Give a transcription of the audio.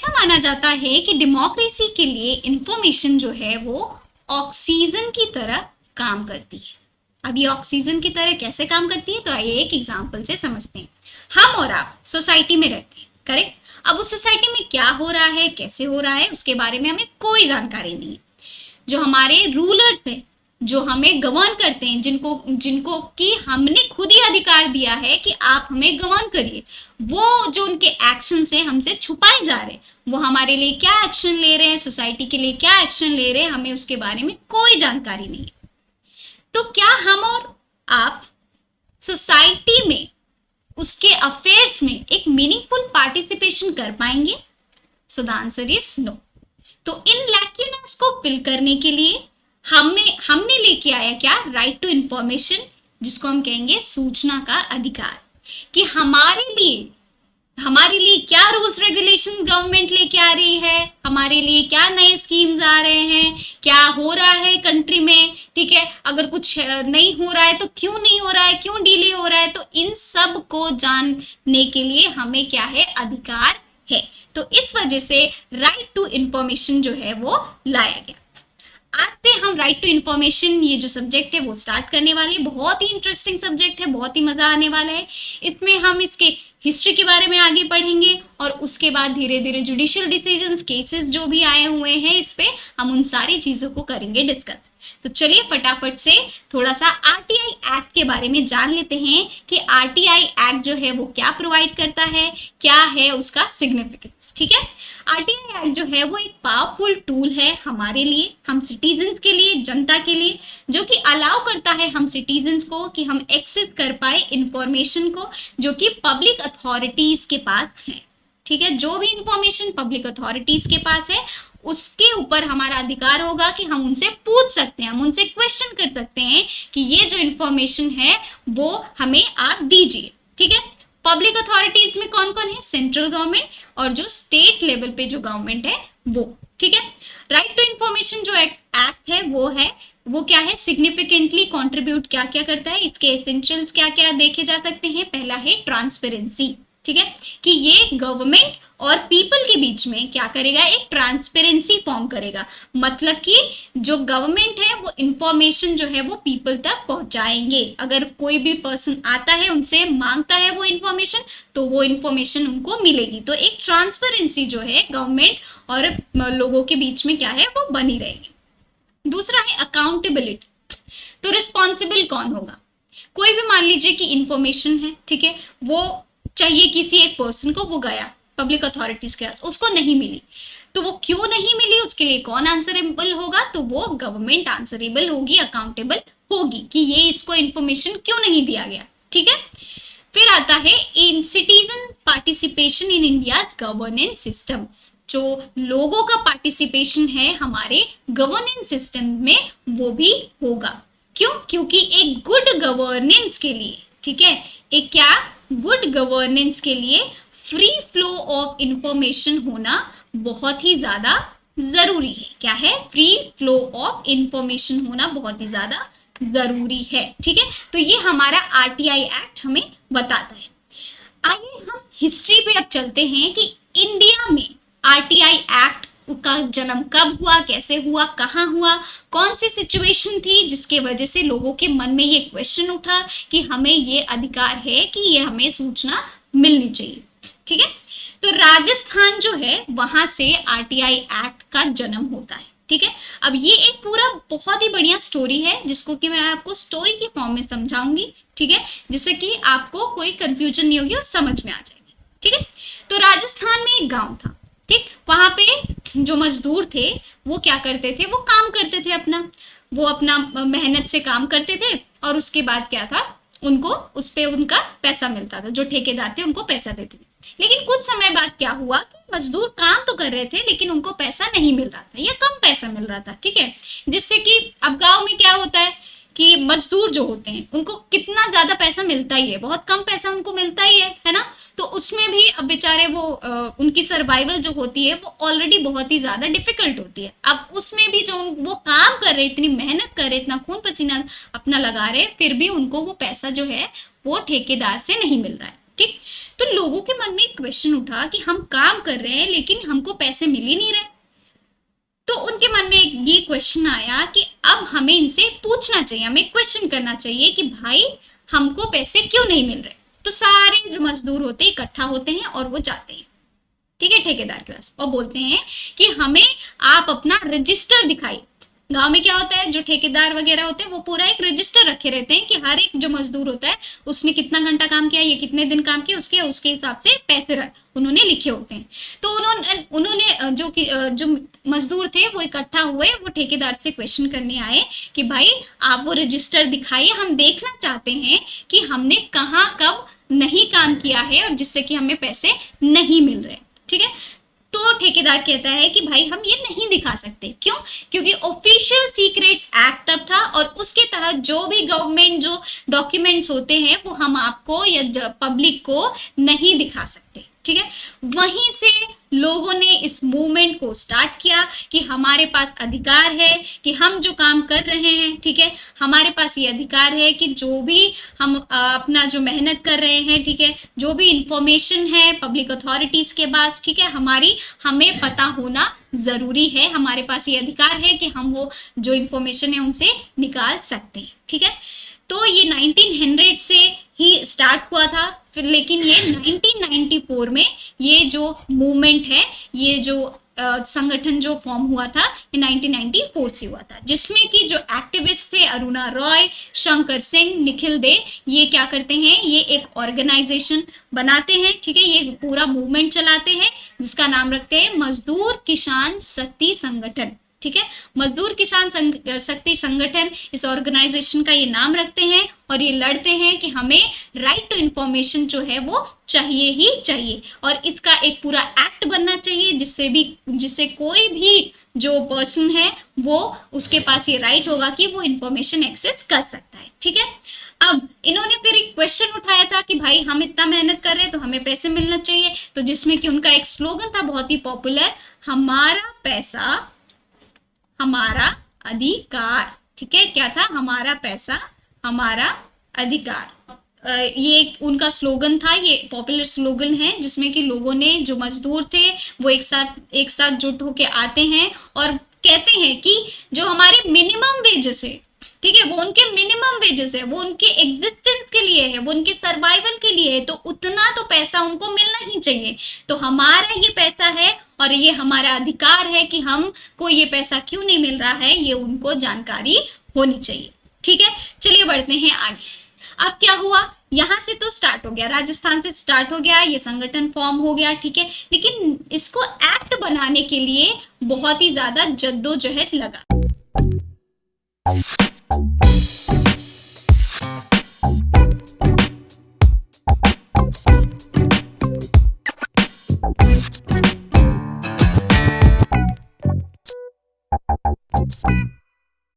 ऐसा माना जाता है कि डेमोक्रेसी के लिए इंफॉर्मेशन जो है वो ऑक्सीजन की तरह काम करती है। अब ये ऑक्सीजन की तरह कैसे काम करती है, तो आइए एक एग्जांपल से समझते हैं। हम और आप सोसाइटी में रहते हैं, करेक्ट। अब उस सोसाइटी में क्या हो रहा है, कैसे हो रहा है, उसके बारे में हमें कोई जानकारी नहीं है। जो हमारे रूलर्स हैं, जो हमें गवर्न करते हैं, जिनको जिनको कि हमने खुद ही अधिकार दिया है कि आप हमें गवर्न करिए, वो जो उनके एक्शन से हमसे छुपाए जा रहे हैं, वो हमारे लिए क्या एक्शन ले रहे हैं, सोसाइटी के लिए क्या एक्शन ले रहे हैं, हमें उसके बारे में कोई जानकारी नहीं है। तो क्या हम और आप सोसाइटी में, उसके अफेयर्स में एक मीनिंगफुल पार्टिसिपेशन कर पाएंगे? So the answer is no. तो इन लैक्यूनस को फिल करने के लिए हमने लेके आया क्या, राइट टू इंफॉर्मेशन, जिसको हम कहेंगे सूचना का अधिकार। कि हमारे लिए क्या रूल्स रेगुलेशंस गवर्नमेंट लेके आ रही है, हमारे लिए क्या नए स्कीम्स आ रहे हैं, क्या हो रहा है कंट्री में, ठीक है। अगर कुछ नहीं हो रहा है तो क्यों नहीं हो रहा है, क्यों डिले हो रहा है, तो इन सब को जानने के लिए हमें क्या है, अधिकार है। तो इस वजह से राइट टू इंफॉर्मेशन जो है वो लाया गया। आज से हम राइट टू इंफॉर्मेशन, ये जो सब्जेक्ट है वो स्टार्ट करने वाले हैं। बहुत ही इंटरेस्टिंग सब्जेक्ट है, बहुत ही मजा आने वाला है। इसमें हम इसके हिस्ट्री के बारे में आगे पढ़ेंगे और उसके बाद धीरे धीरे जुडिशियल डिसीजंस, केसेस जो भी आए हुए हैं इस पे, हम उन सारी चीजों को करेंगे डिस्कस। तो चलिए फटाफट से थोड़ा सा आरटीआई एक्ट के बारे में जान लेते हैं कि आरटीआई एक्ट जो है वो क्या प्रोवाइड करता है, क्या है उसका सिग्निफिकेंस, ठीक है। आरटीआई एक्ट जो है वो एक पावरफुल टूल है हमारे लिए, हम सिटीजन्स के लिए, जनता के लिए, जो कि अलाउ करता है हम सिटीजन्स को कि हम एक्सेस कर पाए इंफॉर्मेशन को जो कि पब्लिक अथॉरिटीज के पास है, ठीक है। जो भी इंफॉर्मेशन पब्लिक अथॉरिटीज के पास है उसके ऊपर हमारा अधिकार होगा कि हम उनसे पूछ सकते हैं, हम उनसे क्वेश्चन कर सकते हैं कि ये जो इंफॉर्मेशन है वो हमें आप दीजिए, ठीक है। पब्लिक अथॉरिटीज में कौन कौन है, सेंट्रल गवर्नमेंट और जो स्टेट लेवल पे जो गवर्नमेंट है वो, ठीक है। राइट टू इंफॉर्मेशन जो एक्ट है वो क्या है, सिग्निफिकेंटली कंट्रीब्यूट क्या क्या करता है, इसके एसेंशियल्स क्या क्या देखे जा सकते हैं। पहला है ट्रांसपेरेंसी, ठीक है, कि ये गवर्नमेंट और पीपल के बीच में क्या करेगा, एक ट्रांसपेरेंसी फॉर्म करेगा। मतलब कि जो गवर्नमेंट है वो इंफॉर्मेशन जो है वो पीपल तक पहुंचाएंगे। अगर कोई भी पर्सन आता है, उनसे मांगता है वो इंफॉर्मेशन, तो वो इंफॉर्मेशन उनको मिलेगी। तो एक ट्रांसपेरेंसी जो है गवर्नमेंट और लोगों के बीच में क्या है वो बनी रहेगी। दूसरा है अकाउंटेबिलिटी। तो रिस्पॉन्सिबल कौन होगा, कोई भी मान लीजिए कि इंफॉर्मेशन है, ठीक है, वो चाहिए किसी एक पर्सन को, वो गया पब्लिक अथॉरिटीज के पास, उसको नहीं मिली, तो वो क्यों नहीं मिली, उसके लिए कौन आंसरेबल होगा, तो वो गवर्नमेंट आंसरेबल होगी, अकाउंटेबल होगी कि ये इसको इंफॉर्मेशन क्यों नहीं दिया गया, ठीक है। फिर आता है in citizen participation in India's governance system. जो लोगों का पार्टिसिपेशन है हमारे गवर्नेंस सिस्टम में वो भी होगा। क्यों, क्योंकि एक गुड गवर्नेंस के लिए, ठीक है, एक क्या, गुड गवर्नेंस के लिए फ्री फ्लो ऑफ इंफॉर्मेशन होना बहुत ही ज्यादा जरूरी है। क्या है, फ्री फ्लो ऑफ इंफॉर्मेशन होना बहुत ही ज्यादा जरूरी है, ठीक है। तो ये हमारा आरटीआई एक्ट हमें बताता है। आइए हम हिस्ट्री पे अब चलते हैं कि इंडिया में आरटीआई एक्ट का जन्म कब हुआ, कैसे हुआ, कहाँ हुआ, कौन सी सिचुएशन थी जिसके वजह से लोगों के मन में ये क्वेश्चन उठा कि हमें ये अधिकार है कि ये हमें सूचना मिलनी चाहिए, ठीक है। तो राजस्थान जो है वहां से आरटीआई एक्ट का जन्म होता है, ठीक है। अब ये एक पूरा बहुत ही बढ़िया स्टोरी है जिसको कि मैं आपको स्टोरी की फॉर्म में समझाऊंगी, ठीक है, जिससे कि आपको कोई कंफ्यूजन नहीं होगी और समझ में आ जाएगी, ठीक है। तो राजस्थान में एक गांव था, ठीक, वहां पे जो मजदूर थे वो क्या करते थे, वो काम करते थे वो अपना मेहनत से काम करते थे और उसके बाद क्या था, उनको उस पे उनका पैसा मिलता था, जो ठेकेदार थे उनको पैसा देते थे। लेकिन कुछ समय बाद क्या हुआ कि मजदूर काम तो कर रहे थे लेकिन उनको पैसा नहीं मिल रहा था या कम पैसा मिल रहा था, ठीक है। जिससे कि अब गांव में क्या होता है कि मजदूर जो होते हैं उनको कितना ज्यादा पैसा मिलता ही है, बहुत कम पैसा उनको मिलता ही है ना। तो उसमें भी अब बेचारे वो उनकी सर्वाइवल जो होती है वो ऑलरेडी बहुत ही ज्यादा डिफिकल्ट होती है। अब उसमें भी जो वो काम कर रहे, इतनी मेहनत कर रहे, इतना खून पसीना अपना लगा रहे, फिर भी उनको वो पैसा जो है वो ठेकेदार से नहीं मिल रहा है, ठीक। तो लोगों के मन में एक क्वेश्चन उठा कि हम काम कर रहे हैं लेकिन हमको पैसे मिल ही नहीं रहे। तो उनके मन में ये क्वेश्चन आया कि अब हमें इनसे पूछना चाहिए, हमें क्वेश्चन करना चाहिए कि भाई हमको पैसे क्यों नहीं मिल रहे। तो सारे जो मजदूर होते हैं इकट्ठा होते हैं और वो जाते हैं, ठीक है, ठेकेदार के पास और बोलते हैं कि हमें आप अपना रजिस्टर दिखाइए। गांव में क्या होता है, जो ठेकेदार वगैरह होते हैं वो पूरा एक रजिस्टर रखे रहते हैं कि हर एक जो मजदूर होता है उसने कितना घंटा काम किया, ये कितने दिन काम किया, उसके हिसाब से पैसे उन्होंने लिखे होते हैं। तो उन्होंने जो मजदूर थे वो इकट्ठा हुए, वो ठेकेदार से क्वेश्चन करने आए कि भाई आप वो रजिस्टर दिखाइए, हम देखना चाहते हैं कि हमने कहाँ कब नहीं काम किया है और जिससे कि हमें पैसे नहीं मिल रहे, ठीक है। तो ठेकेदार कहता है कि भाई हम ये नहीं दिखा सकते, क्यों? क्योंकि ऑफिशियल सीक्रेट्स एक्ट तब था और उसके तहत जो भी गवर्नमेंट जो डॉक्यूमेंट्स होते हैं वो हम आपको या पब्लिक को नहीं दिखा सकते, ठीक है। वहीं से लोगों ने इस मूवमेंट को स्टार्ट किया कि हमारे पास अधिकार है कि हम जो काम कर रहे हैं, ठीक है, हमारे पास ये अधिकार है कि जो भी हम अपना जो मेहनत कर रहे हैं, ठीक है, जो भी इंफॉर्मेशन है पब्लिक अथॉरिटीज के पास, ठीक है, हमें पता होना जरूरी है, हमारे पास ये अधिकार है कि हम वो जो इंफॉर्मेशन है उनसे निकाल सकते हैं, ठीक है। तो ये 1900 से ही स्टार्ट हुआ था, फिर लेकिन ये 1994 में ये जो मूवमेंट है, ये जो संगठन जो फॉर्म हुआ था ये 1994 से हुआ था, जिसमें कि जो एक्टिविस्ट थे अरुणा रॉय, शंकर सिंह, निखिल दे, ये क्या करते हैं, ये एक ऑर्गेनाइजेशन बनाते हैं, ठीक है, ये पूरा मूवमेंट चलाते हैं जिसका नाम रखते हैं मजदूर किसान शक्ति संगठन, ठीक है, मजदूर किसान शक्ति संगठन, इस ऑर्गेनाइजेशन का ये नाम रखते हैं और ये लड़ते हैं कि हमें राइट टू इंफॉर्मेशन जो है वो चाहिए ही चाहिए और इसका एक पूरा एक्ट बनना चाहिए जिससे कोई भी जो पर्सन है वो उसके पास ये राइट होगा कि वो इंफॉर्मेशन एक्सेस कर सकता है, ठीक है। अब इन्होंने फिर एक क्वेश्चन उठाया था कि भाई हम इतना मेहनत कर रहे हैं तो हमें पैसे मिलना चाहिए, तो जिसमें कि उनका एक स्लोगन था बहुत ही पॉपुलर, हमारा पैसा हमारा अधिकार, ठीक है, क्या था, हमारा पैसा हमारा अधिकार। ये उनका स्लोगन था, ये पॉपुलर स्लोगन है जिसमें कि लोगों ने, जो मजदूर थे वो एक साथ जुट होके आते हैं और कहते हैं कि जो हमारे मिनिमम वेजेस है, ठीक है, वो उनके मिनिमम वेजेस है, वो उनके एग्जिस्टेंस के लिए है, वो उनके सर्वाइवल के लिए है, तो उतना तो पैसा उनको मिलना ही चाहिए। तो हमारा ये पैसा है और ये हमारा अधिकार है कि हमको ये पैसा क्यों नहीं मिल रहा है, ये उनको जानकारी होनी चाहिए, ठीक है। चलिए बढ़ते हैं आगे। अब क्या हुआ, यहां से तो स्टार्ट हो गया, राजस्थान से स्टार्ट हो गया, ये संगठन फॉर्म हो गया, ठीक है, लेकिन इसको एक्ट बनाने के लिए बहुत ही ज्यादा जद्दोजहद लगा,